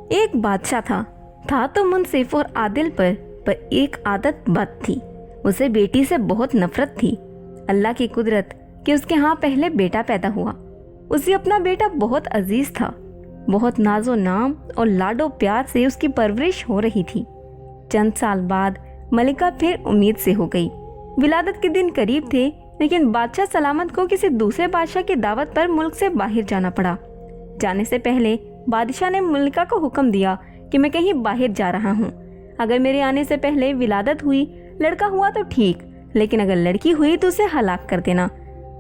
ایک بادشاہ تھا تو منصف اور عادل پر ایک عادت بد تھی۔ اسے بیٹی سے بہت نفرت تھی۔ اللہ کی قدرت کہ اس کے ہاں پہلے بیٹا پیدا ہوا۔ اسے اپنا بیٹا بہت عزیز تھا۔ بہت ناز و نام اور لاڈ و پیار سے اس کی پرورش ہو رہی تھی۔ چند سال بعد ملکہ پھر امید سے ہو گئی۔ ولادت کے دن قریب تھے، لیکن بادشاہ سلامت کو کسی دوسرے بادشاہ کی دعوت پر ملک سے باہر جانا پڑا۔ جانے سے پہلے بادشاہ نے ملکہ کو حکم دیا کہ میں کہیں باہر جا رہا ہوں۔ اگر میرے آنے سے پہلے ولادت ہوئی، لڑکا ہوا تو ٹھیک، لیکن اگر لڑکی ہوئی تو اسے ہلاک کر دینا۔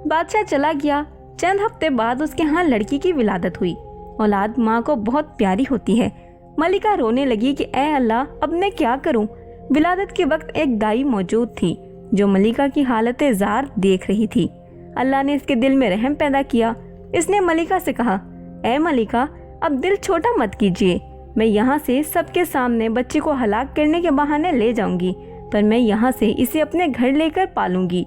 بادشاہ چلا گیا۔ چند ہفتے بعد اس کے ہاں لڑکی کی ولادت ہوئی۔ اولاد ماں کو بہت پیاری ہوتی ہے۔ ملکہ رونے لگی کہ اے اللہ، اب میں کیا کروں؟ ولادت کے وقت ایک دائی موجود تھی جو ملکہ کی حالت زار دیکھ رہی تھی۔ اللہ نے اس کے دل میں رحم پیدا کیا۔ اس نے ملکہ سے کہا، اے ملکہ، اب دل چھوٹا مت کیجیے۔ میں یہاں سے سب کے سامنے بچے کو ہلاک کرنے کے بہانے لے جاؤں گی، پر میں یہاں سے اسے اپنے گھر لے کر پالوں گی۔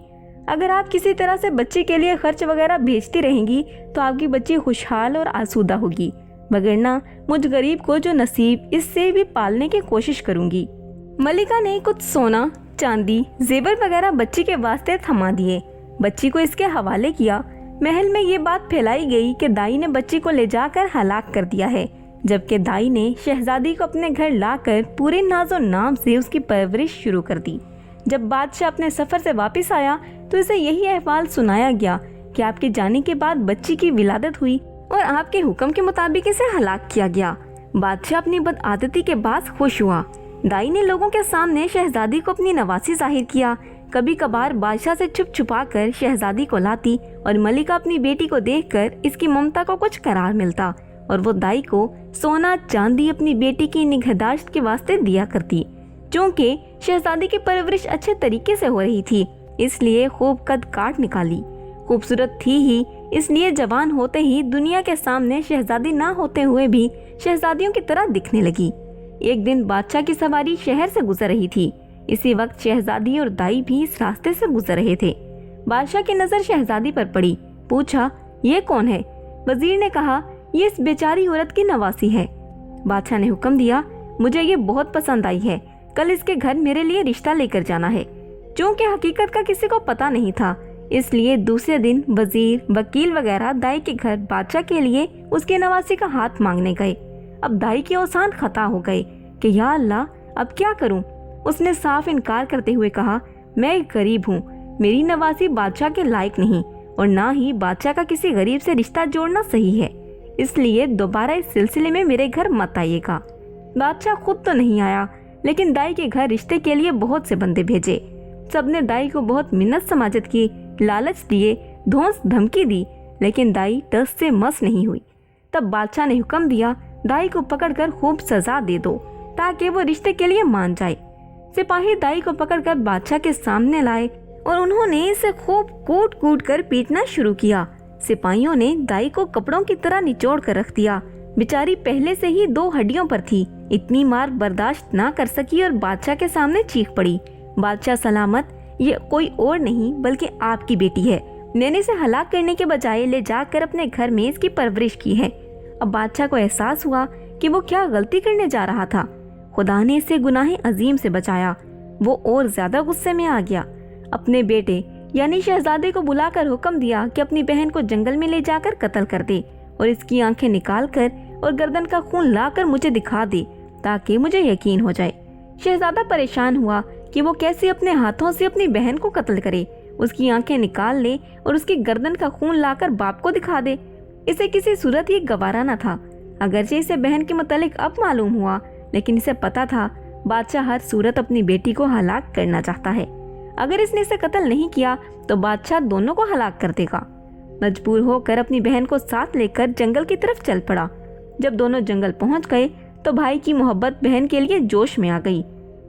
اگر آپ کسی طرح سے بچے کے لیے خرچ وغیرہ بھیجتی رہیں گی تو آپ کی بچی خوشحال اور آسودہ ہوگی، وگرنہ مجھ غریب کو جو نصیب اس سے بھی پالنے کی کوشش کروں گی۔ ملکہ نے کچھ سونا، چاندی، زیور وغیرہ بچی کے واسطے تھما دیے۔ بچی کو اس کے حوالے کیا۔ محل میں یہ بات پھیلائی گئی کہ دائی نے بچی کو لے جا کر ہلاک کر دیا ہے، جبکہ دائی نے شہزادی کو اپنے گھر لا کر پورے ناز و نام سے اس کی پرورش شروع کر دی۔ جب بادشاہ اپنے سفر سے واپس آیا تو اسے یہی احوال سنایا گیا کہ آپ کے جانے کے بعد بچی کی ولادت ہوئی اور آپ کے حکم کے مطابق اسے ہلاک کیا گیا۔ بادشاہ اپنی بدعادتی کے باعث خوش ہوا۔ دائی نے لوگوں کے سامنے شہزادی کو اپنی نواسی ظاہر کیا۔ کبھی کبھار بادشاہ سے چھپ چھپا کر شہزادی کو لاتی اور ملکہ اپنی بیٹی کو دیکھ کر اس کی ممتا کو کچھ قرار ملتا اور وہ دائی کو سونا چاندی اپنی بیٹی کی نگہداشت کے واسطے دیا کرتی۔ چونکہ شہزادی کی پرورش اچھے طریقے سے ہو رہی تھی، اس لیے خوب قد کاٹ نکالی۔ خوبصورت تھی ہی، اس لیے جوان ہوتے ہی دنیا کے سامنے شہزادی نہ ہوتے ہوئے بھی شہزادیوں کی طرح دکھنے لگی۔ ایک دن بادشاہ کی سواری شہر سے گزر رہی تھی۔ اسی وقت شہزادی اور دائی بھی اس راستے سے گزر رہے تھے۔ بادشاہ کی نظر شہزادی پر پڑی۔ پوچھا، یہ کون ہے؟ وزیر نے کہا، یہ اس بیچاری عورت کی نواسی ہے۔ بادشاہ نے حکم دیا، مجھے یہ بہت پسند آئی ہے، کل اس کے گھر میرے لیے رشتہ لے کر جانا ہے۔ چونکہ حقیقت کا کسی کو پتہ نہیں تھا، اس لیے دوسرے دن وزیر، وکیل وغیرہ دائی کے گھر بادشاہ کے لیے اس کے نواسی کا ہاتھ مانگنے گئے۔ اب دائی کے اوسان خطا ہو گئے کہ یا اللہ، اب کیا کروں؟ اس نے صاف انکار کرتے ہوئے کہا، میں ایک غریب ہوں، میری نواسی بادشاہ کے لائق نہیں، اور نہ ہی بادشاہ کا کسی غریب سے رشتہ جوڑنا صحیح ہے، اس لیے دوبارہ اس سلسلے میں میرے گھر مت آئیے گا۔ بادشاہ خود تو نہیں آیا، لیکن دائی کے گھر رشتے کے لیے بہت سے بندے بھیجے۔ سب نے دائی کو بہت منت سماجت کی، لالچ دیے، دھونس دھمکی دی، لیکن دائی ٹس سے مس نہیں ہوئی۔ تب بادشاہ نے حکم دیا، دائی کو پکڑ کر خوب سزا دے دو تاکہ وہ رشتے کے لیے مان جائے۔ سپاہی دائی کو پکڑ کر بادشاہ کے سامنے لائے اور انہوں نے اسے خوب کوٹ کوٹ کر پیٹنا شروع کیا۔ سپاہیوں نے دائی کو کپڑوں کی طرح نچوڑ کر رکھ دیا۔ بیچاری پہلے سے ہی 2 ہڈیوں پر تھی، اتنی مار برداشت نہ کر سکی اور بادشاہ کے سامنے چیخ پڑی، بادشاہ سلامت، یہ کوئی اور نہیں بلکہ آپ کی بیٹی ہے۔ میں نے اسے ہلاک کرنے کے بجائے لے جا کر اپنے گھر میں اس کی پرورش کی ہے۔ اب بادشاہ کو احساس ہوا کہ وہ کیا غلطی کرنے جا رہا تھا۔ خدا نے اسے گناہ عظیم سے بچایا۔ وہ اور زیادہ غصے میں آ گیا۔ اپنے بیٹے یعنی شہزادے کو بلا کر حکم دیا کہ اپنی بہن کو جنگل میں لے جا کر قتل کر دے اور اس کی آنکھیں نکال کر اور گردن کا خون لا کر مجھے دکھا دے تاکہ مجھے یقین ہو جائے۔ شہزادہ پریشان ہوا کہ وہ کیسے اپنے ہاتھوں سے اپنی بہن کو قتل کرے، اس کی آنکھیں نکال لے اور اس کی گردن کا خون لا کر باپ کو دکھا دے۔ اسے کسی صورت یہ گوارا نہ تھا، اگرچہ اسے بہن کے متعلق اب معلوم ہوا، لیکن اسے پتا تھا بادشاہ ہر صورت اپنی بیٹی کو ہلاک کرنا چاہتا ہے۔ اگر اس نے اسے قتل نہیں کیا تو بادشاہ دونوں کو ہلاک کر دے گا۔ مجبور ہو کر اپنی بہن کو ساتھ لے کر جنگل کی طرف چل پڑا۔ جب دونوں جنگل پہنچ گئے تو بھائی کی محبت بہن کے لیے جوش میں آ گئی۔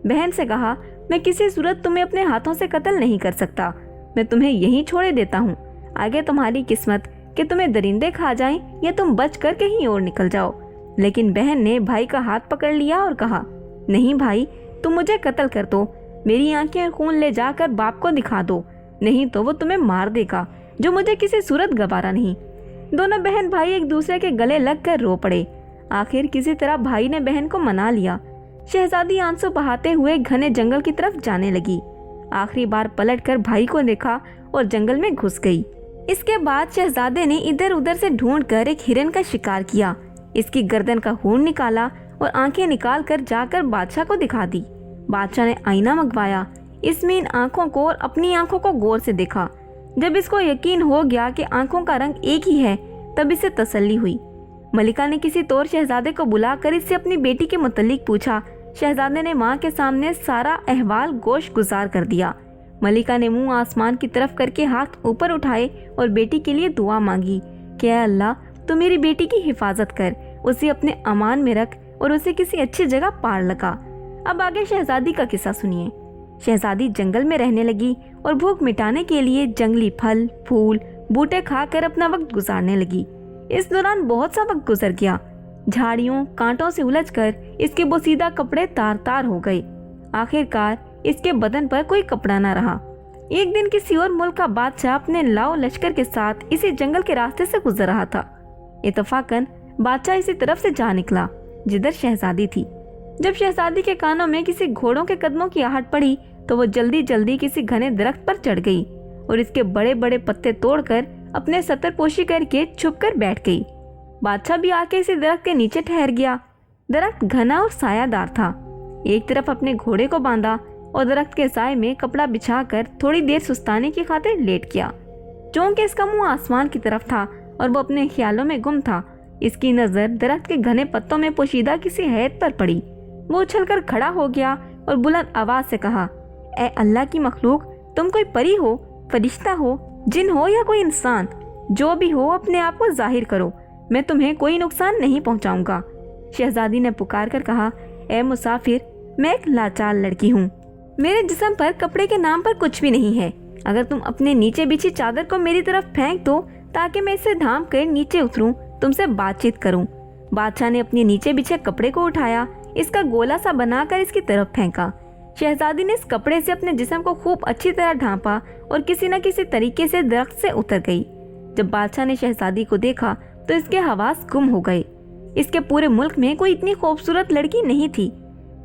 بہن سے کہا، میں کسی صورت تمہیں اپنے ہاتھوں سے قتل نہیں کر سکتا، میں تمہیں یہیں چھوڑے دیتا ہوں، آگے تمہاری قسمت کہ تمہیں درندے کھا جائیں یا تم بچ کر کہیں اور نکل جاؤ۔ لیکن بہن نے بھائی کا ہاتھ پکڑ لیا اور کہا، نہیں بھائی، تم مجھے قتل کر دو، میری آنکھیں خون لے جا کر باپ کو دکھا دو، نہیں تو وہ تمہیں مار دے گا، جو مجھے کسی صورت گوارا نہیں۔ دونوں بہن بھائی ایک دوسرے کے گلے لگ کر رو پڑے۔ आखिर किसी तरह भाई ने बहन को मना लिया। शहजादी आंसू बहाते हुए घने जंगल की तरफ जाने लगी। आखिरी बार पलटकर भाई को देखा और जंगल में घुस गई। इसके बाद शहजादे ने इधर उधर से ढूंढकर एक हिरन का शिकार किया। इसकी गर्दन का खून निकाला और आंखें निकाल कर जाकर बादशाह को दिखा दी। बादशाह ने आईना मंगवाया। इसमें इन आंखों को और अपनी आंखों को गौर से देखा। जब इसको यकीन हो गया कि आंखों का रंग एक ही है, तब इसे तसल्ली हुई। मलिका ने किसी तौर शहजादे को बुलाकर इससे अपनी बेटी के मुतल्लिक पूछा। शहजादे ने माँ के सामने सारा अहवाल गोश गुजार कर दिया। मलिका ने मुंह आसमान की तरफ करके हाथ ऊपर उठाए और बेटी के लिए दुआ मांगी कि ऐ अल्लाह, तू मेरी बेटी की हिफाजत कर, उसे अपने अमान में रख और उसे किसी अच्छी जगह पार लगा। अब आगे शहजादी का किस्सा सुनिए। शहजादी जंगल में रहने लगी और भूख मिटाने के लिए जंगली फल, फूल, बूटे खाकर अपना वक्त गुजारने लगी। इस दौरान बहुत सा वक्त गुजर गया। झाड़ियों, कांटों से उलझकर इसके बोसीदा कपड़े तार तार हो गए। आखिरकार इसके बदन पर कोई कपड़ा न रहा। एक दिन किसी और मुल्क का बादशाह अपने लाओ लश्कर के साथ इसी जंगल के रास्ते से गुजर रहा था। इत्तफाकन बादशाह इसी तरफ से जा निकला जिधर शहजादी थी। जब शहजादी के कानों में किसी घोड़ों के कदमों की आहट पड़ी तो वो जल्दी जल्दी किसी घने दरख्त पर चढ़ गई और इसके बड़े बड़े पत्ते तोड़कर अपने सतरपोशी करके छुपकर बैठ गई। बादशाह भी आके इसी दरख्त के नीचे ठहर गया। दरख्त घना और सायादार था। एक तरफ अपने घोड़े को बांधा और दरख्त के साए में कपड़ा बिछाकर थोड़ी देर सुस्ताने की खातिर लेट गया। चूंकि इसका मुंह आसमान की तरफ था और वो अपने ख्यालों में गुम था, इसकी नजर दरख्त के घने पत्तों में पोशीदा किसी हैत पर पड़ी। वो उछलकर खड़ा हो गया और बुलंद आवाज से कहा, ऐ अल्लाह की मखलूक, तुम कोई परी हो, फरिश्ता हो, जिन हो या कोई इंसान, जो भी हो अपने आप को जाहिर करो, मैं तुम्हें कोई नुकसान नहीं पहुंचाऊंगा। शहजादी ने पुकार कर कहा, ऐ मुसाफिर, मैं एक लाचार लड़की हूँ। मेरे जिस्म पर कपड़े के नाम पर कुछ भी नहीं है। अगर तुम अपने नीचे बिछी चादर को मेरी तरफ फेंक दो ताकि मैं इसे धाम कर नीचे उतरूं, तुमसे बातचीत करूं। बादशाह ने अपने नीचे बिछे कपड़े को उठाया, इसका गोला सा बनाकर इसकी तरफ फेंका। शहजादी ने इस कपड़े से अपने जिस्म को खूब अच्छी तरह ढांपा और किसी न किसी तरीके से दरख्त से उतर गई। जब बादशाह ने शहजादी को देखा तो इसके हवास गुम हो गए। इसके पूरे मुल्क में कोई इतनी खूबसूरत लड़की नहीं थी।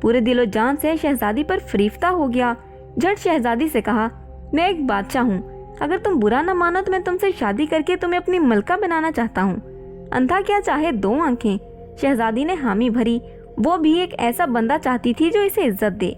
पूरे दिलो जान से शहजादी पर फरीफ्ता हो गया। झट शहजादी से कहा, मैं एक बादशाह हूँ, अगर तुम बुरा न मानो तो मैं तुमसे शादी करके तुम्हें अपनी मलका बनाना चाहता हूँ। अंधा क्या चाहे दो आंखें। शहजादी ने हामी भरी। वो भी एक ऐसा बंदा चाहती थी जो इसे इज्जत दे।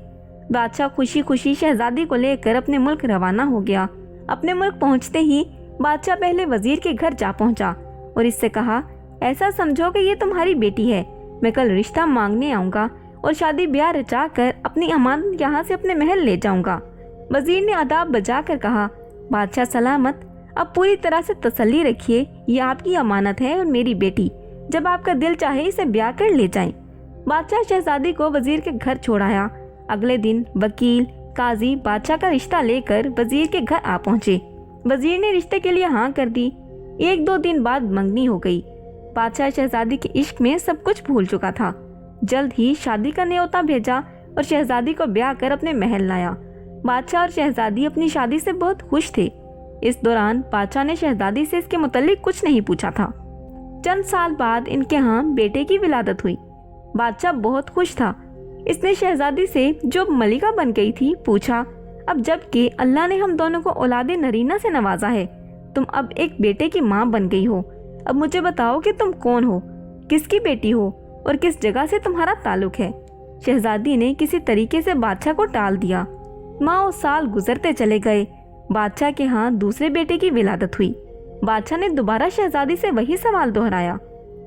बादशाह खुशी खुशी शहजादी को लेकर अपने मुल्क रवाना हो गया। अपने मुल्क पहुंचते ही बादशाह पहले वजीर के घर जा पहुंचा और इससे कहा, ऐसा समझो कि ये तुम्हारी बेटी है। मैं कल रिश्ता मांगने आऊँगा और शादी ब्याह रचा कर अपनी अमानत यहाँ से अपने महल ले जाऊँगा। वजीर ने आदाब बजा कर कहा, बादशाह सलामत, अब पूरी तरह से तसल्ली रखिए, ये आपकी अमानत है और मेरी बेटी, जब आपका दिल चाहे इसे ब्याह कर ले जाएं। बादशाह शहजादी को वजीर के घर छोड़ आया। अगले दिन वकील, काजी बादशाह का रिश्ता लेकर वजीर के घर आ पहुँचे। वजीर ने रिश्ते के लिए हाँ कर दी। एक दो दिन बाद मंगनी हो गई। बादशाह शहजादी के इश्क में सब कुछ भूल चुका था। जल्द ही शादी का न्योता भेजा और शहजादी को ब्याह कर अपने महल लाया। बादशाह और शहजादी अपनी शादी से बहुत खुश थे। इस दौरान बादशाह ने शहजादी से इसके मुतालिक कुछ नहीं पूछा था। चंद साल बाद इनके यहाँ बेटे की विलादत हुई। बादशाह बहुत खुश था। इसने शहजादी से जो मलिका बन गई थी पूछा, अब जबकि अल्लाह ने हम दोनों को औलादे नरीना से नवाजा है, तुम अब एक बेटे की माँ बन गई हो, अब मुझे बताओ कि तुम कौन हो, किसकी बेटी हो और किस जगह से तुम्हारा ताल्लुक है। शहजादी ने किसी तरीके से बादशाह को टाल दिया। माँ और साल गुजरते चले गए। बादशाह के यहाँ दूसरे बेटे की विलादत हुई। बादशाह ने दोबारा शहजादी से वही सवाल दोहराया।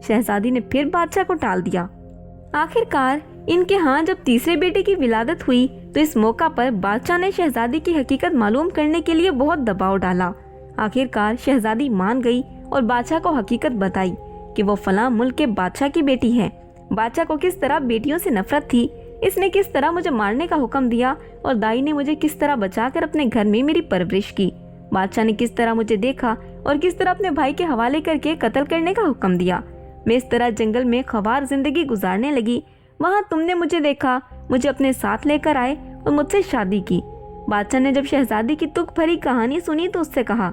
शहजादी ने फिर बादशाह को टाल दिया। आखिरकार इनके यहाँ जब तीसरे बेटे की विलादत हुई तो इस मौका पर बादशाह ने शहजादी की हकीकत मालूम करने के लिए बहुत दबाव डाला। आखिरकार शहजादी मान गई और बादशाह को हकीकत बताई कि वो फलां मुल्क के बादशाह की बेटी है। बादशाह को किस तरह बेटियों से नफरत थी, इसने किस तरह मुझे मारने का हुक्म दिया और दाई ने मुझे किस तरह बचाकर अपने घर में मेरी परवरिश की। बादशाह ने किस तरह मुझे देखा और किस तरह अपने भाई के हवाले करके कत्ल करने का हुक्म दिया। मैं इस तरह जंगल में ख्वार जिंदगी गुजारने लगी। वहाँ तुमने मुझे देखा, मुझे अपने साथ लेकर आए और मुझसे शादी की। बादशाह ने जब शहजादी की तुक भरी कहानी सुनी तो उससे कहा,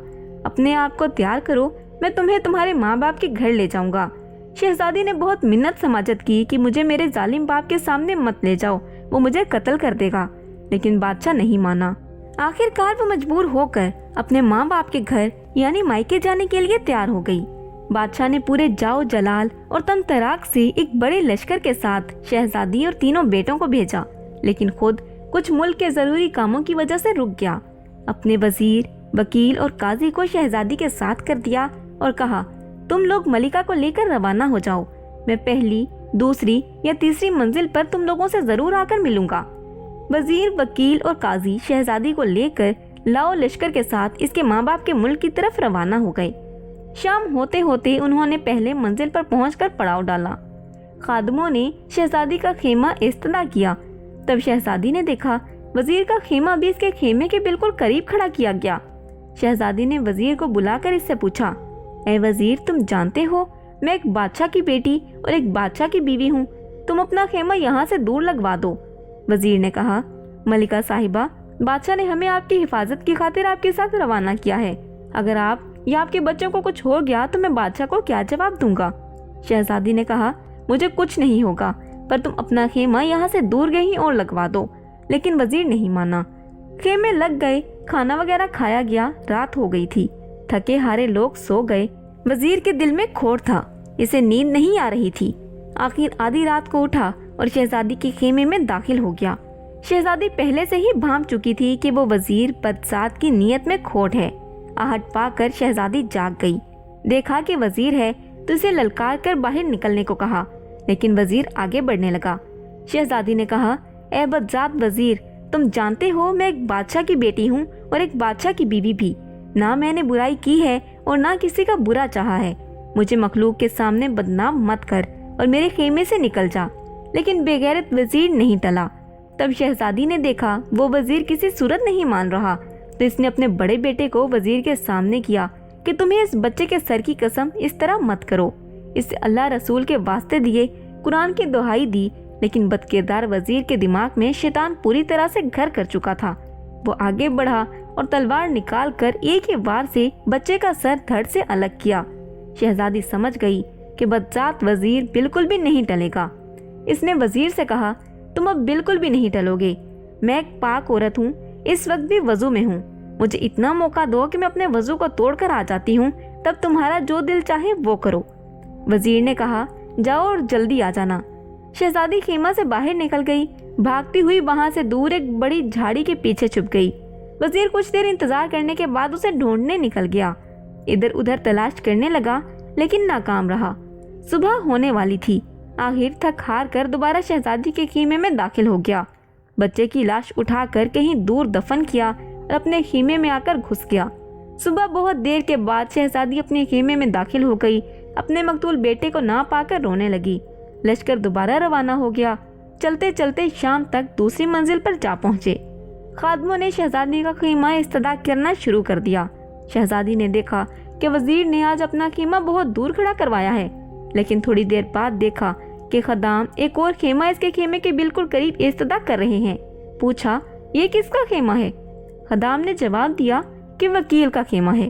अपने आप को तैयार करो, मैं तुम्हें तुम्हारे माँ बाप के घर ले जाऊंगा। शहजादी ने बहुत मिन्नत समाजत की कि मुझे मेरे जालिम बाप के सामने मत ले जाओ, वो मुझे कत्ल कर देगा, लेकिन बादशाह नहीं माना। आखिरकार वो मजबूर होकर अपने माँ बाप के घर यानी मायके जाने के लिए तैयार हो गई। बादशाह ने पूरे जाओ जलाल और तमतराक से एक बड़े लश्कर के साथ शहजादी और तीनों बेटों को भेजा, लेकिन खुद कुछ मुल्क के जरूरी कामों की वजह से रुक गया। अपने वजीर, वकील और काजी को शहजादी के साथ कर दिया और कहा, तुम लोग मलिका को लेकर रवाना हो जाओ, मैं पहली, दूसरी या तीसरी मंजिल पर तुम लोगों से जरूर आकर मिलूंगा। वजीर, वकील और काजी शहजादी को लेकर लाओ लश्कर के साथ इसके माँ बाप के मुल्क की तरफ रवाना हो गए। शाम होते होते उन्होंने पहले मंजिल पर पहुंचकर पड़ाव डाला। खादमों ने शहजादी का खेमा इस्तदा किया। तब शहजादी ने देखा वजीर का खेमा भी इसके खेमे के बिल्कुल करीब खड़ा किया गया। शहजादी ने वजीर को बुलाकर इससे पूछा, ए वजीर, तुम जानते हो मैं एक बादशाह की बेटी और एक बादशाह की बीवी हूँ, तुम अपना खेमा यहाँ से दूर लगवा दो। वजीर ने कहा, मलिका साहिबा, बादशाह ने हमें आपकी हिफाजत की खातिर आपके साथ रवाना किया है। अगर आप या आपके बच्चों को कुछ हो गया तो मैं बादशाह को क्या जवाब दूंगा। शहजादी ने कहा, मुझे कुछ नहीं होगा, पर तुम अपना खेमा यहाँ से दूर कहीं और लगवा दो। लेकिन वजीर नहीं माना। खेमे लग गए, खाना वगैरह खाया गया, रात हो गई थी। थके हारे लोग सो गए। वजीर के दिल में खोट था, इसे नींद नहीं आ रही थी। आखिर आधी रात को उठा और शहजादी के खेमे में दाखिल हो गया। शहजादी पहले से ही भांप चुकी थी कि वो वजीर बदसात की नीयत में खोट है। आहट पाकर शहजादी जाग गई। देखा कि वजीर है तो इसे ललकार कर बाहर निकलने को कहा, लेकिन वजीर आगे बढ़ने लगा। शहजादी ने कहा, ए बदजात वजीर, तुम जानते हो मैं एक बादशाह की बेटी हूँ और एक बादशाह की बीवी भी। ना मैंने बुराई की है और ना किसी का बुरा चाहा है। मुझे मखलूक के सामने बदनाम मत कर और मेरे खेमे से निकल जा। लेकिन बेगैरत वजीर नहीं टला। तब शहजादी ने देखा वो वजीर किसी सूरत नहीं मान रहा, तो इसने अपने बड़े बेटे को वजीर के सामने किया कि तुम्हें इस बच्चे के सर की कसम इस तरह मत करो। इससे अल्लाह रसूल के वास्ते दिए कुरान की दुहाई दी, लेकिन बदकिरदार वजीर के दिमाग में शैतान पूरी तरह से घर कर चुका था। वो आगे बढ़ा और तलवार निकाल कर एक ही वार से बच्चे का सर धड़ से अलग किया। शहजादी समझ गई कि बदजात वजीर बिल्कुल भी नहीं टलेगा। इसने वजीर से कहा, तुम अब बिल्कुल भी नहीं टलोगे। मैं एक पाक औरत हूँ, इस वक्त भी वजू में हूँ। मुझे इतना मौका दो कि मैं अपने वजू को तोड़कर आ जाती हूँ, तब तुम्हारा जो दिल चाहे वो करो। वजीर ने कहा, जाओ और जल्दी आ जाना। शहजादी खेमा से बाहर निकल गई। भागती हुई वहां से दूर एक बड़ी झाड़ी के पीछे छुप गई। वजीर कुछ देर इंतजार करने के बाद उसे ढूंढने निकल गया। इधर उधर तलाश करने लगा, लेकिन नाकाम रहा। सुबह होने वाली थी। आखिर थक हार कर दोबारा शहजादी के खेमे में दाखिल हो गया। बच्चे की लाश उठाकर कहीं दूर दफन किया और अपने खेमे में आकर घुस गया। सुबह बहुत देर के बाद शहजादी अपने खेमे में दाखिल हो गई। अपने मकतूल बेटे को ना पाकर रोने लगी। लश्कर दोबारा रवाना हो गया। चलते चलते शाम तक दूसरी मंजिल पर जा पहुंचे। खादमों ने शहजादी का खेमा इस्तदा करना शुरू कर दिया। शहजादी ने देखा कि वजीर ने आज अपना खेमा बहुत दूर खड़ा करवाया है, लेकिन थोड़ी देर बाद देखा कि खदाम एक और खेमा इसके खेमे के बिल्कुल करीब इस्तदा कर रहे हैं। पूछा, ये किसका खेमा है? खदाम ने जवाब दिया कि वकील का खेमा है।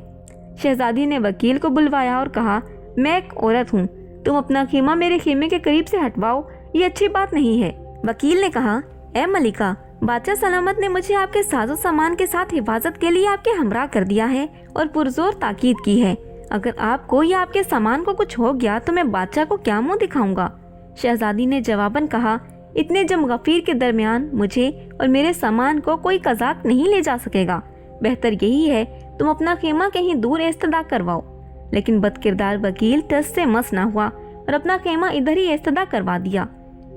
शहजादी ने वकील को बुलवाया और कहा, मैं एक औरत हूँ, तुम अपना खेमा मेरे खेमे के करीब से हटवाओ, ये अच्छी बात नहीं है। वकील ने कहा, ए मलिका, बादशाह सलामत ने मुझे आपके साजो सामान के साथ हिफाजत के लिए आपके हमरा कर दिया है और पुरजोर ताकीद की है। अगर आपको या आपके सामान को कुछ हो गया तो मैं बादशाह को क्या मुंह दिखाऊंगा? शहजादी ने जवाबन कहा, इतने जम गफीर के दरमियान मुझे और मेरे सामान को कोई कजाक नहीं ले जा सकेगा। बेहतर यही है तुम अपना खेमा कहीं दूर इस्तदा करवाओ। लेकिन बदकिरदार वकील टस से मस ना हुआ और अपना खेमा इधर ही इस्तदा करवा दिया।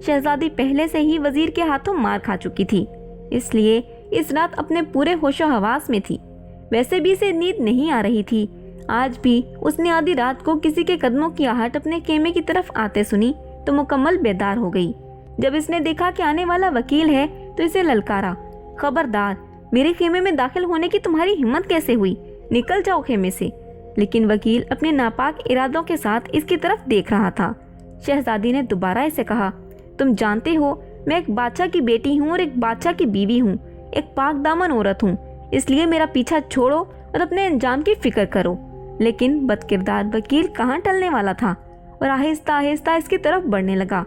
शहजादी पहले से ही वजीर के हाथों मार खा चुकी थी, इसलिए इस रात अपने पूरे होशो हवास में थी। वैसे भी इसे नींद नहीं आ रही थी। आज भी उसने आधी रात को किसी के कदमों की आहट अपने खेमे की तरफ आते सुनी तो मुकम्मल बेदार हो गई। जब इसने देखा कि आने वाला वकील है तो इसे ललकारा, खबरदार, मेरे खेमे में दाखिल होने की तुम्हारी हिम्मत कैसे हुई? निकल जाओ खेमे से। लेकिन वकील अपने नापाक इरादों के साथ इसकी तरफ देख रहा था। शहजादी ने दोबारा इसे कहा, तुम जानते हो मैं एक बादशाह की बेटी हूँ और एक बादशाह की बीवी हूँ, एक पाक दामन औरत हूँ, इसलिए मेरा पीछा छोड़ो और अपने अंजाम की फिक्र करो। लेकिन बदकिरदार वकील कहाँ टलने वाला था। और आहिस्ता आहिस्ता इसकी तरफ बढ़ने लगा।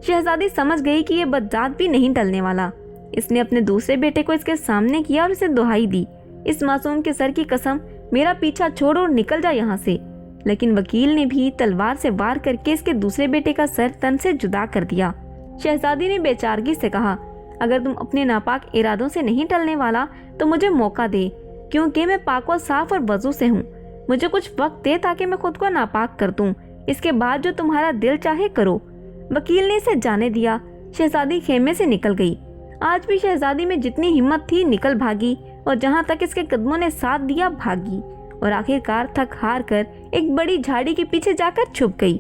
शहजादी समझ गई कि ये बदजात भी नहीं टलने वाला। इसने अपने दूसरे बेटे को इसके सामने किया और इसे दुहाई दी, इस मासूम के सर की कसम, मेरा पीछा छोड़ और निकल जा यहाँ से। लेकिन वकील ने भी तलवार से वार करके इसके दूसरे बेटे का सर तन से जुदा कर दिया। शहजादी ने बेचारगी से कहा, अगर तुम अपने नापाक इरादों से नहीं टलने वाला तो मुझे मौका दे, क्योंकि मैं पाक व साफ और वजू से हूँ। मुझे कुछ वक्त दे ताकि मैं खुद को नापाक कर दूँ, इसके बाद जो तुम्हारा दिल चाहे करो। वकील ने इसे जाने दिया। शहजादी खेमे से निकल गई। आज भी शहजादी में जितनी हिम्मत थी निकल भागी और जहाँ तक इसके कदमों ने साथ दिया भागी और आखिरकार थक हार कर एक बड़ी झाड़ी के पीछे जाकर छुप गई।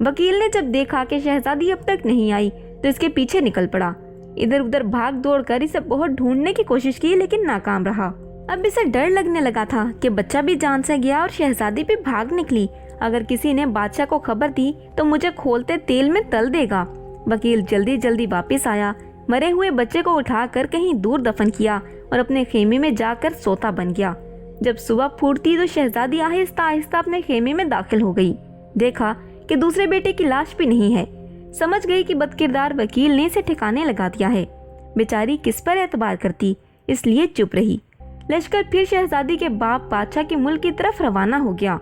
वकील ने जब देखा कि शहजादी अब तक नहीं आई तो इसके पीछे निकल पड़ा। इधर उधर भाग दौड़ कर इसे बहुत ढूंढने की कोशिश की लेकिन नाकाम रहा। अब इसे डर लगने लगा था कि बच्चा भी जान से गया और शहजादी भी भाग निकली। अगर किसी ने बादशाह को खबर दी तो मुझे खोलते तेल में तल देगा। वकील जल्दी जल्दी वापस आया, मरे हुए बच्चे को उठाकर कहीं दूर दफन किया और अपने खेमे में जाकर सोता बन गया। जब सुबह फूटती तो शहजादी आहिस्ता आहिस्ता अपने खेमे में दाखिल हो गई। देखा कि दूसरे बेटे की लाश भी नहीं है। समझ गई कि बदकिरदार वकील ने इसे ठिकाने लगा दिया है। बेचारी किस पर एतबार करती, इसलिए चुप रही। लश्कर फिर शहजादी के बाप बादशाह के मुल्क की तरफ रवाना हो गया।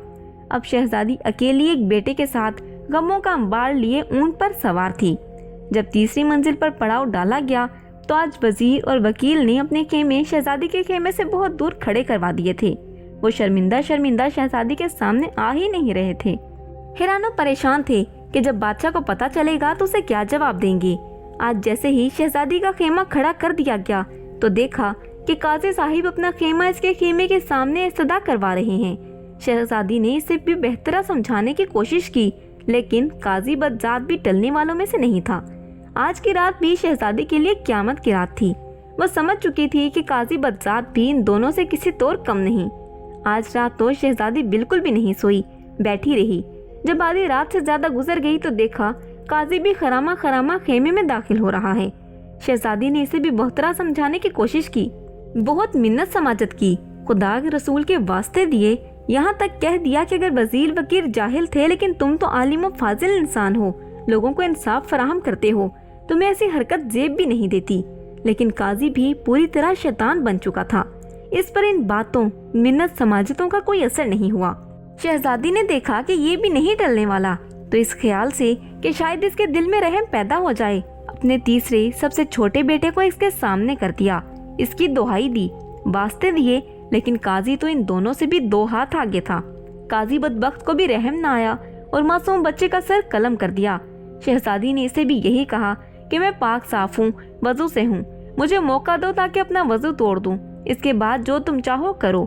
अब शहजादी अकेली एक बेटे के साथ गमों का अंबार लिए ऊंट पर सवार थी। जब तीसरी मंजिल पर पड़ाव डाला गया तो आज वजीर और वकील ने अपने खेमे शहजादी के खेमे से बहुत दूर खड़े करवा दिए थे। वो शर्मिंदा शर्मिंदा शहजादी के सामने आ ही नहीं रहे थे। हैरानो परेशान थे कि जब बादशाह को पता चलेगा तो उसे क्या जवाब देंगे। आज जैसे ही शहजादी का खेमा खड़ा कर दिया गया तो देखा कि काजी साहिब अपना खेमा इसके खेमे के सामने इस्तदा करवा रहे हैं। शहजादी ने इसे भी बेहतर समझाने की कोशिश की, लेकिन काजी बदजात भी टलने वालों में से नहीं था। आज की रात भी शहजादी के लिए क़यामत की रात थी। वह समझ चुकी थी कि काजी बदजात भी इन दोनों से किसी तौर कम नहीं। आज रात तो शहजादी बिल्कुल भी नहीं सोई, बैठी रही। जब आधी रात से ज्यादा गुजर गई तो देखा काजी भी खरामा खरामा खेमे में दाखिल हो रहा है। शहजादी ने इसे भी बहुतरा समझाने की कोशिश की, बहुत मिन्नत समाजत की, खुदा के रसूल के वास्ते दिए, यहाँ तक कह दिया कि अगर वजीर वकील जाहिल थे लेकिन तुम तो आलिम व फाजिल इंसान हो, लोगों को इंसाफ फराहम करते हो, तुम्हें ऐसी हरकत जेब भी नहीं देती। लेकिन काजी भी पूरी तरह शैतान बन चुका था। इस पर इन बातों मिन्नत समाजतों का कोई असर नहीं हुआ। शहजादी ने देखा कि ये भी नहीं टलने वाला तो इस ख्याल से कि शायद इसके दिल में रहम पैदा हो जाए, अपने तीसरे सबसे छोटे बेटे को इसके सामने कर दिया। इसकी दुहाई दी, वास्ते दिए, लेकिन काजी तो इन दोनों से भी 2 हाथ आगे था। काजी बदबख्त को भी रहम न आया और मासूम बच्चे का सर कलम कर दिया। शहजादी ने इसे भी यही कहा कि मैं पाक साफ हूँ, वजू से हूँ, मुझे मौका दो ताकि अपना वजू तोड़ दूँ, इसके बाद जो तुम चाहो करो।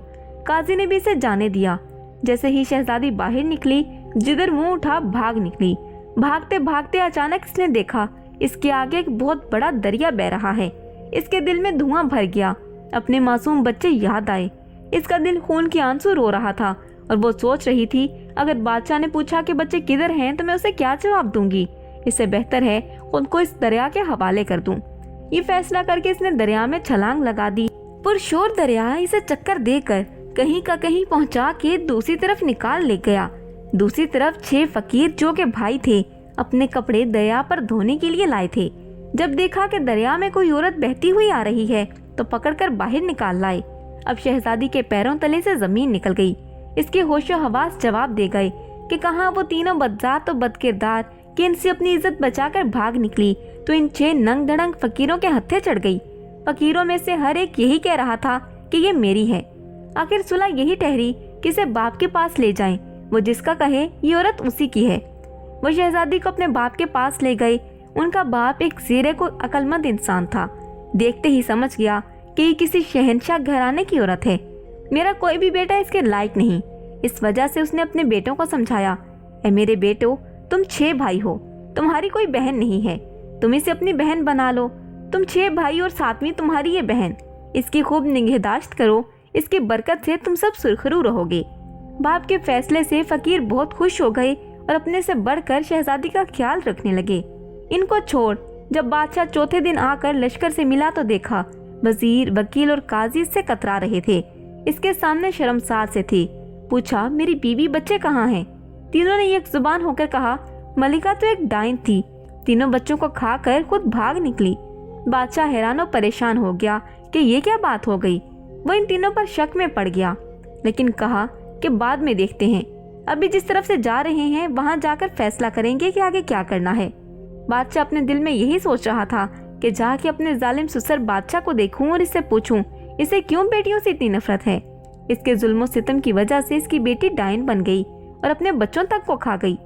काजी ने भी इसे जाने दिया। जैसे ही शहजादी बाहर निकली, जिधर मुंह उठा भाग निकली। भागते भागते अचानक इसने देखा इसके आगे एक बहुत बड़ा दरिया बह रहा है। इसके दिल में धुआं भर गया। अपने मासूम बच्चे याद आए। इसका दिल खून के आंसू रो रहा था और वो सोच रही थी, अगर बादशाह ने पूछा कि बच्चे किधर हैं तो मैं उसे क्या जवाब दूंगी। इससे बेहतर है खुद को इस दरिया के हवाले कर दूं। ये फैसला करके इसने दरिया में छलांग लगा दी। पुरशोर दरिया इसे चक्कर देकर कहीं का कहीं पहुंचा के दूसरी तरफ निकाल ले गया। दूसरी तरफ 6 फकीर जो के भाई थे अपने कपड़े दरिया पर धोने के लिए लाए थे। जब देखा कि दरिया में कोई औरत बहती हुई आ रही है तो पकड़कर बाहर निकाल लाए। अब शहजादी के पैरों तले से जमीन निकल गई। इसके होशो हवास जवाब दे गए कि कहाँ वो तीनों बदजात और बदकिरदार कि इनसे अपनी इज्जत बचाकर भाग निकली तो इन 6 नंग धड़ंग फकीरों के हत्थे चढ़ गई। फकीरों में से हर एक यही कह रहा था कि ये मेरी है। आखिर सुलह यही ठहरी कि इसे बाप के पास ले जाएं, वो जिसका कहे ये औरत उसी की है। वो शहजादी को अपने बाप के पास ले गए। उनका बाप एक ज़ीरे को अक्लमंद इंसान था। देखते ही समझ गया कि ये किसी शहंशाह घराने की औरत है। मेरा कोई भी बेटा इसके लायक नहीं। इस वजह से उसने अपने बेटों को समझाया, ए मेरे बेटो, तुम 6 भाई हो, तुम्हारी कोई बहन नहीं है, तुम इसे अपनी बहन बना लो। तुम 6 भाई और 7वीं तुम्हारी ये बहन। इसकी खूब निगहदाश्त करो, इसकी बरकत से तुम सब सुरखरू रहोगे। बाप के फैसले से फकीर बहुत खुश हो गए और अपने से बढ़कर शहजादी का ख्याल रखने लगे। इनको छोड़ जब बादशाह चौथे दिन आकर लश्कर से मिला तो देखा वजीर, वकील और काजी से कतरा रहे थे। इसके सामने शर्मसार से थे। पूछा, मेरी बीवी बच्चे कहाँ हैं? तीनों ने एक जुबान होकर कहा, मलिका तो एक डाइन थी, तीनों बच्चों को खाकर खुद भाग निकली। बादशाह हैरान और परेशान हो गया कि ये क्या बात हो गई। वो इन तीनों पर शक में पड़ गया, लेकिन कहा कि बाद में देखते हैं, अभी जिस तरफ से जा रहे हैं वहां जाकर फैसला करेंगे कि आगे क्या करना है। बादशाह अपने दिल में यही सोच रहा था कि जाके अपने जालिम ससुर बादशाह को देखूं और इससे पूछूं इसे क्यों बेटियों से इतनी नफरत है। इसके जुल्म सितम की वजह से इसकी बेटी डायन बन गई और अपने बच्चों तक को खा गई।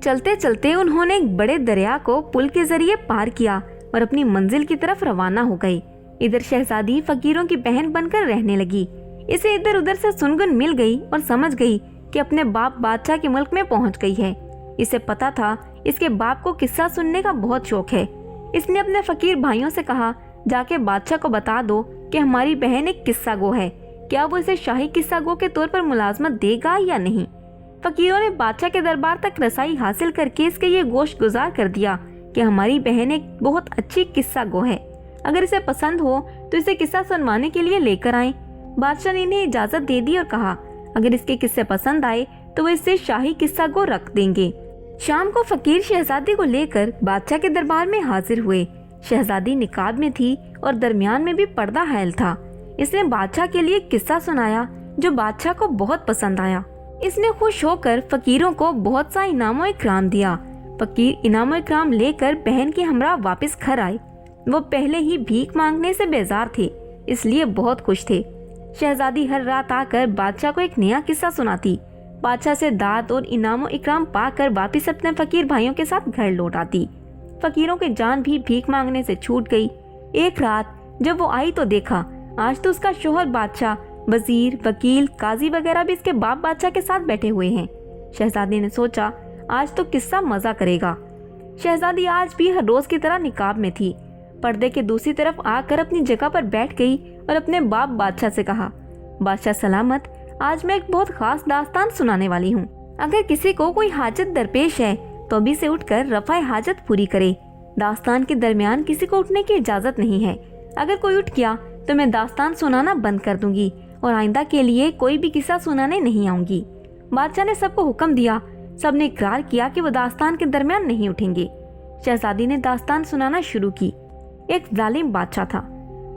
चलते चलते उन्होंने एक बड़े दरिया को पुल के जरिए पार किया और अपनी मंजिल की तरफ रवाना हो गई। इधर शहजादी फकीरों की बहन बनकर रहने लगी। इसे इधर उधर से सुनगुन मिल गई और समझ गई कि अपने बाप बादशाह के मुल्क में पहुंच गई है। इसे पता था इसके बाप को किस्सा सुनने का बहुत शौक है। इसने अपने फकीर भाइयों से कहा, जाके बादशाह को बता दो कि हमारी बहन एक किस्सा गो है, क्या वो इसे शाही किस्सा गो के तौर पर मुलाजमत देगा या नहीं। फकीरों ने बादशाह के दरबार तक रसाई हासिल करके इसके ये गोश्त गुजार कर दिया कि हमारी बहन एक बहुत अच्छी किस्सा गो है, अगर इसे पसंद हो तो इसे किस्सा सुनवाने के लिए लेकर आए। बादशाह ने इन्हें इजाजत दे दी और कहा, अगर इसके किस्से पसंद आए तो वो इससे शाही किस्सा गो रख देंगे। शाम को फकीर शहजादी को लेकर बादशाह के दरबार में हाजिर हुए। शहजादी निकाब में थी और दरमियान में भी पर्दा हैल था। इसने बादशाह के लिए किस्सा सुनाया जो बादशाह को बहुत पसंद आया। इसने खुश होकर फकीरों को बहुत सा इनामो इकराम दिया। फकीर इनामो इकराम लेकर बहन के हमरा वापस घर आए। वो पहले ही भीख मांगने से बेजार थे, इसलिए बहुत खुश थे। शहजादी हर रात आकर बादशाह को एक नया किस्सा सुनाती। बादशाह से दाद और इनामो इकराम पाकर वापिस अपने फकीर भाइयों के साथ घर लौट आती। फकीरों की जान भी भीख मांगने से छूट गई। एक रात जब वो आई तो देखा आज तो उसका शोहर बादशाह, वजीर, वकील, काजी वगैरह भी इसके बाप बादशाह के साथ बैठे हुए हैं। शहजादी ने सोचा आज तो किस्सा मजा करेगा। शहजादी आज भी हर रोज की तरह निकाब में थी। पर्दे के दूसरी तरफ आकर अपनी जगह पर बैठ गई और अपने बाप बादशाह से कहा, बादशाह सलामत, आज मैं एक बहुत खास दास्तान सुनाने वाली हूँ। अगर किसी को कोई हाजत दरपेश है तो अभी से उठकर रफ़ाए हाजत पूरी करे। दास्तान के दरमियान किसी को उठने की इजाजत नहीं है। अगर कोई उठ गया तो मैं दास्तान सुनाना बंद कर दूंगी और आइंदा के लिए कोई भी किस्सा सुनाने नहीं आऊंगी। बादशाह ने सबको हुक्म दिया। सबने इकरार किया कि वो दास्तान के दरमियान नहीं उठेंगे। शहजादी ने दास्तान सुनाना शुरू की। एक जालिम बादशाह था।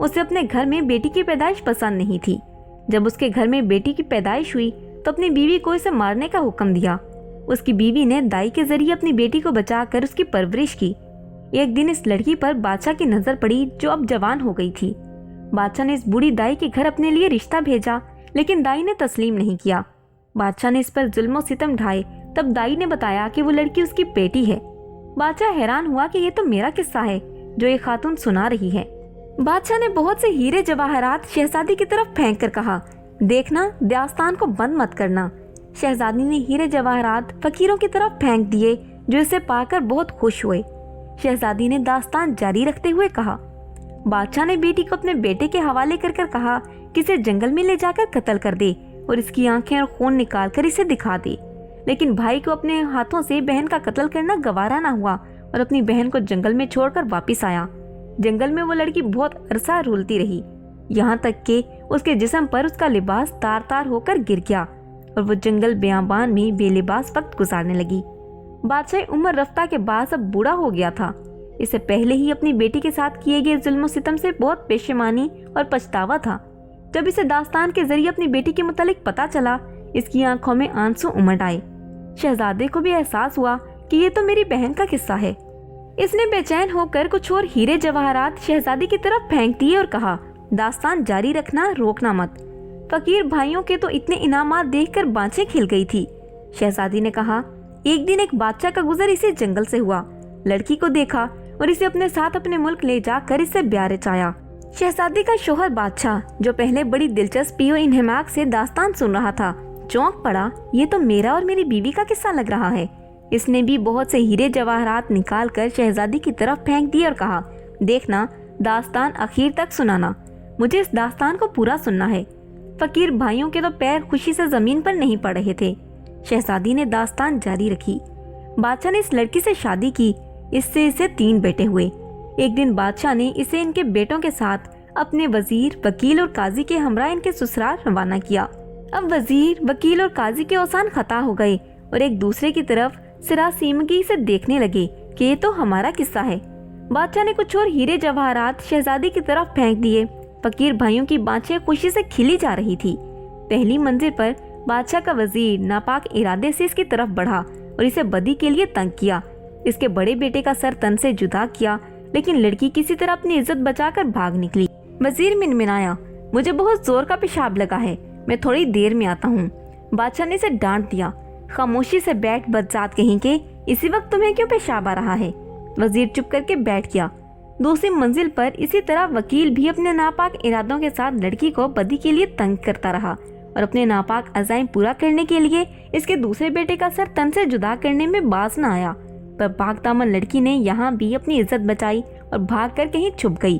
उसे अपने घर में बेटी की पैदाइश पसंद नहीं थी। जब उसके घर में बेटी की पैदाइश हुई तो अपनी बीवी को इसे मारने का हुक्म दिया। उसकी बीवी ने दाई के जरिए अपनी बेटी को बचाकर उसकी परवरिश की। एक दिन इस लड़की पर बादशाह की नजर पड़ी जो अब जवान हो गई थी। बादशाह ने इस बूढ़ी दाई के घर अपने लिए रिश्ता भेजा, लेकिन दाई ने तस्लीम नहीं किया। बादशाह ने इस पर जुल्म सितम ढाए। तब दाई ने बताया कि वो लड़की उसकी बेटी है। बादशाह हैरान हुआ कि ये तो मेरा किस्सा है जो ये खातून सुना रही है। बादशाह ने बहुत से हीरे जवाहरात शहजादी की तरफ फेंक कर कहा, देखना दास्तान को बंद मत करना। शहजादी ने हीरे जवाहरात फकीरों की तरफ फेंक दिए जो इसे पाकर बहुत खुश हुए। शहजादी ने दास्तान जारी रखते हुए कहा, बादशाह ने बेटी को अपने बेटे के हवाले कर कहा कि इसे जंगल में ले जाकर कत्ल कर दे और इसकी आंखें और खून निकाल कर इसे दिखा दे। लेकिन भाई को अपने हाथों से बहन का कत्ल करना गवारा ना हुआ और अपनी बहन को जंगल में छोड़कर वापस आया। जंगल में वो लड़की बहुत अरसा रुलती रही, यहाँ तक कि उसके जिस्म पर उसका लिबास तार तार होकर गिर गया और वो जंगल बेआबान में बेलिबास वक्त गुजारने लगी। बादशाह उम्र रफ्ता के बाद अब बूढ़ा हो गया था। इससे पहले ही अपनी बेटी के साथ किए गए जुल्म सितम से बहुत पेशेमानी और पछतावा था। जब इसे दास्तान के जरिए अपनी बेटी के मुतालिक पता चला, इसकी आंखों में आंसू उमड़ आए। शहजादे को भी एहसास हुआ कि ये तो मेरी बहन का किस्सा है। इसने बेचैन होकर कुछ और हीरे जवाहरात शहजादी की तरफ फेंक दिए और कहा, दास्तान जारी रखना, रोकना मत। फकीर भाइयों के तो इतने इनामात देखकर बाँछें खिल गई थी। शहजादी ने कहा, एक दिन एक बादशाह का गुजर इसी जंगल से हुआ। लड़की को देखा और इसे अपने साथ अपने मुल्क ले जाकर इससे ब्याह रचाया। शहजादी का शोहर बादशाह, जो पहले बड़ी दिलचस्पी और इन्हमाक से दास्तान सुन रहा था, चौंक पड़ा। ये तो मेरा और मेरी बीवी का किस्सा लग रहा है। इसने भी बहुत से हीरे जवाहरात निकाल कर शहजादी की तरफ फेंक दिए और कहा, देखना दास्तान आखिर तक सुनाना, मुझे इस दास्तान को पूरा सुनना है। फकीर भाइयों के तो पैर खुशी से जमीन पर नहीं पड़ रहे थे। शहजादी ने दास्तान जारी रखी। बादशाह ने इस लड़की से शादी की। इससे इसे 3 बेटे हुए। एक दिन बादशाह ने इसे इनके बेटों के साथ अपने वजीर, वकील और काजी के हमरा इनके ससुराल रवाना किया। अब वजीर, वकील और काजी के औसान खता हो गए और एक दूसरे की तरफ सरासीमगी से देखने लगे कि ये तो हमारा किस्सा है। बादशाह ने कुछ और हीरे जवाहरात शहजादी की तरफ फेंक दिए। फकीर भाइयों की बाँछें खुशी से खिली जा रही थी। पहली मंजिल पर बादशाह का वजीर नापाक इरादे से इसकी तरफ बढ़ा और इसे बदी के लिए तंग किया। इसके बड़े बेटे का सर तन से जुदा किया, लेकिन लड़की किसी तरह अपनी इज्जत बचाकर भाग निकली। वजीर मिनमिनाया, मुझे बहुत जोर का पेशाब लगा है, मैं थोड़ी देर में आता हूँ। बादशाह ने इसे डांट दिया, खामोशी से बैठ बदजात कहीं के, इसी वक्त तुम्हें क्यों पेशाब आ रहा है? वजीर चुप करके बैठ गया। दूसरी मंजिल पर इसी तरह वकील भी अपने नापाक इरादों के साथ लड़की को बदी के लिए तंग करता रहा और अपने नापाक अज़ाइम पूरा करने के लिए इसके दूसरे बेटे का सर तन से जुदा करने में बाज न आया। पर भागदामन लड़की ने यहाँ भी अपनी इज्जत बचाई और भागकर कहीं छुप गई।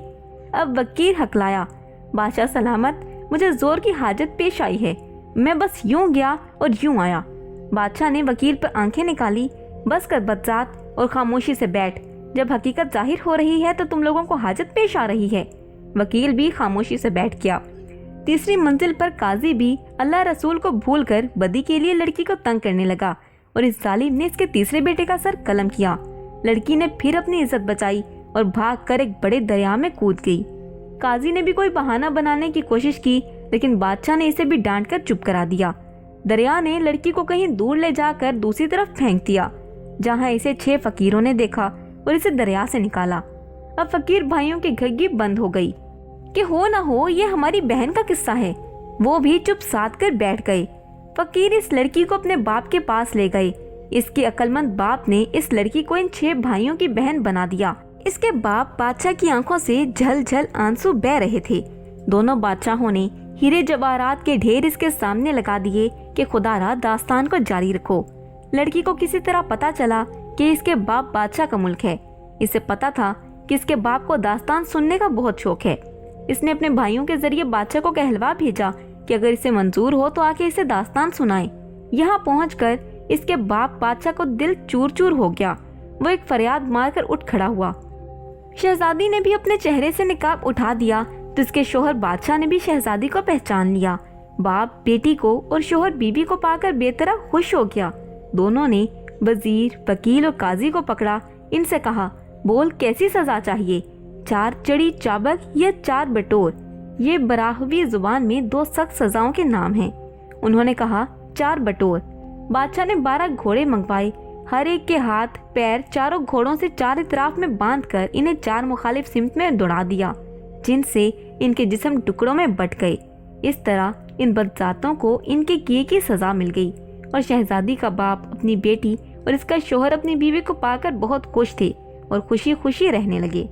अब वकील हकलाया, बादशाह सलामत, मुझे जोर की हाजत पेश आई है, मैं बस यूं गया और यूं आया। बादशाह ने वकील पर आंखें निकाली, बस कर बदजात और खामोशी से बैठ, जब हकीकत जाहिर हो रही है तो तुम लोगों को हाजत पेश आ रही है। वकील भी खामोशी से बैठ गया। तीसरी मंजिल पर काजी भी अल्लाह रसूल को भूलकर बदी के लिए लड़की को तंग करने लगा और इस जालिम ने इसके तीसरे बेटे का सर कलम किया। लड़की ने फिर अपनी इज्जत बचाई और भागकर एक बड़े दरिया में कूद गई। काजी ने भी कोई बहाना बनाने की कोशिश की, लेकिन बादशाह ने इसे भी डांटकर चुप करा दिया। दरिया ने लड़की को कहीं दूर ले जाकर दूसरी तरफ फेंक दिया, जहाँ इसे 6 फकीरों ने देखा और इसे दरिया से निकाला। अब फकीर भाइयों की घग्गी बंद हो गई कि हो ना हो ये हमारी बहन का किस्सा है। वो भी चुप साध कर बैठ गए। फकीर इस लड़की को अपने बाप के पास ले गए। इसके अक्लमंद बाप ने इस लड़की को इन 6 भाइयों की बहन बना दिया। इसके बाप बादशाह की आंखों से झल झल आंसू बह रहे थे। दोनों बादशाहों ने हीरे जवाहरात के ढेर इसके सामने लगा दिए कि खुदारा दास्तान को जारी रखो। लड़की को किसी तरह पता चला कि इसके बाप बादशाह का मुल्क है। इसे पता था कि इसके बाप को दास्तान सुनने का बहुत शौक है। इसने अपने भाइयों के जरिए बादशाह को कहलवा भेजा कि अगर इसे मंजूर हो तो आके इसे दास्तान सुनाए। यहाँ पहुंचकर इसके बाप बादशाह को दिल चूर चूर हो गया। वो एक फरियाद मारकर उठ खड़ा हुआ। शहजादी ने भी अपने चेहरे से निकाब उठा दिया तो इसके शोहर बादशाह ने भी शहजादी को पहचान लिया। बाप बेटी को और शोहर बीबी को पाकर बेतरह खुश हो गया। दोनों ने वजीर, वकील और काजी को पकड़ा। इनसे कहा, बोल कैसी सजा चाहिए, 4 चड़ी चाबक या 4 बटोर? ये बराहवी जुबान में 2 सख्त सजाओं के नाम हैं। उन्होंने कहा 4 बटोर। बादशाह ने 12 घोड़े मंगवाए। हर एक के हाथ पैर चारों घोड़ों से 4 इतराफ में बांधकर इन्हें 4 मुखालिफ सिमत में दौड़ा दिया, जिनसे इनके जिस्म टुकड़ों में बट गए। इस तरह इन बदजातों को इनके किए की सजा मिल गई और शहजादी का बाप अपनी बेटी और इसका शोहर अपनी बीवी को पाकर बहुत खुश थे और खुशी खुशी रहने लगे।